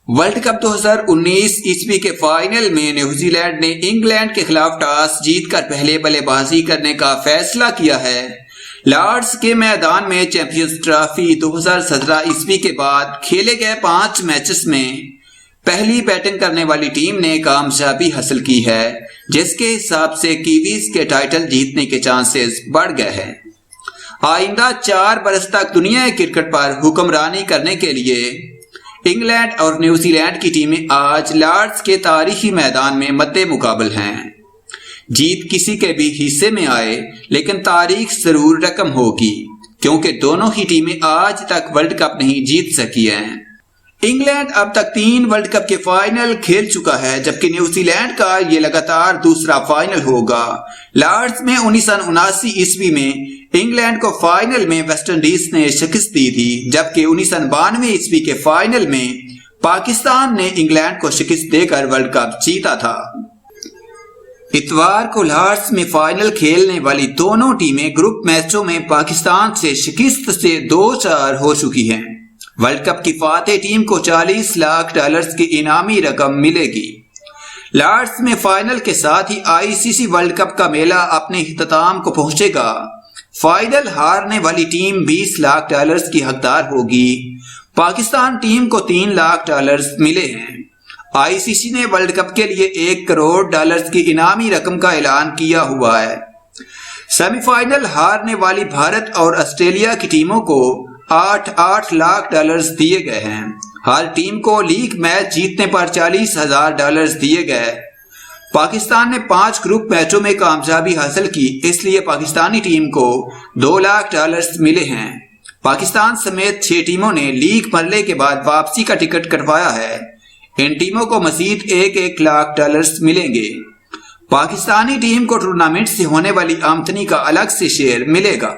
World cup 2019 عیسوی کے final میں نیوزی لینڈ نے انگلینڈ کے خلاف ٹاس جیت کر پہلے بلے بازی کرنے کا فیصلہ کیا ہے۔ لارڈز کے میدان میں چیمپئنز ٹرافی 2017 عیسوی کے بعد کھیلے گئے 5 میچز میں پہلی بیٹنگ کرنے والی ٹیم نے کامیابی حاصل کی ہے، جس کے حساب سے کیویز کے ٹائٹل جیتنے کے چانسز بڑھ گئے ہیں۔ آئندہ 4 برس تک دنیا کرکٹ پر حکمرانی کرنے کے لیے انگلینڈ اور نیوزی لینڈ کی ٹیمیں آج لارڈز کے تاریخی میدان میں مد مقابل ہیں۔ جیت کسی کے بھی حصے میں آئے لیکن تاریخ ضرور رقم ہوگی، کیونکہ دونوں ہی ٹیمیں آج تک ورلڈ کپ نہیں جیت سکی ہیں۔ انگلینڈ اب تک 3 ورلڈ کپ کے فائنل کھیل چکا ہے، جبکہ نیوزی لینڈ کا یہ لگاتار دوسرا فائنل ہوگا۔ لارڈز میں 1979 عیسوی میں انگلینڈ کو فائنل میں ویسٹ انڈیز نے شکست دی تھی، جبکہ 1992 عیسوی کے فائنل میں پاکستان نے انگلینڈ کو شکست دے کر ورلڈ کپ جیتا تھا۔ اتوار کو لارڈز میں فائنل کھیلنے والی دونوں ٹیمیں گروپ میچوں میں پاکستان سے شکست سے 2-4 ہو چکی ہیں۔ ورلڈ کپ کی فاتح ٹیم کو $40 لاکھ کی انعامی رقم ملے گی۔ لارڈز میں فائنل کے ساتھ ہی ICC ورلڈ کپ کا میلہ اپنے اختتام کو پہنچے گا۔ فائنل ہارنے والی ٹیم $20 لاکھ کی حقدار ہوگی۔ پاکستان ٹیم کو $3 لاکھ ملے ہیں۔ ICC نے ورلڈ کپ کے لیے $1 کروڑ کی انعامی رقم کا اعلان کیا ہوا ہے۔ سیمی فائنل ہارنے والی بھارت اور آسٹریلیا کی ٹیموں کو $8 لاکھ دیے گئے ہیں۔ ہر ٹیم کو لیگ میچ جیتنے پر $40,000 دیے گئے۔ پاکستان نے 5 گروپ میچوں میں کامیابی حاصل کی، اس لیے پاکستانی ٹیم کو $2 لاکھ ملے ہیں۔ پاکستان سمیت 6 ٹیموں نے لیگ مرحلے کے بعد واپسی کا ٹکٹ کٹوایا ہے۔ ان ٹیموں کو مزید $1 لاکھ ملیں گے۔ پاکستانی ٹیم کو ٹورنامنٹ سے ہونے والی آمدنی کا الگ سے شیئر ملے گا۔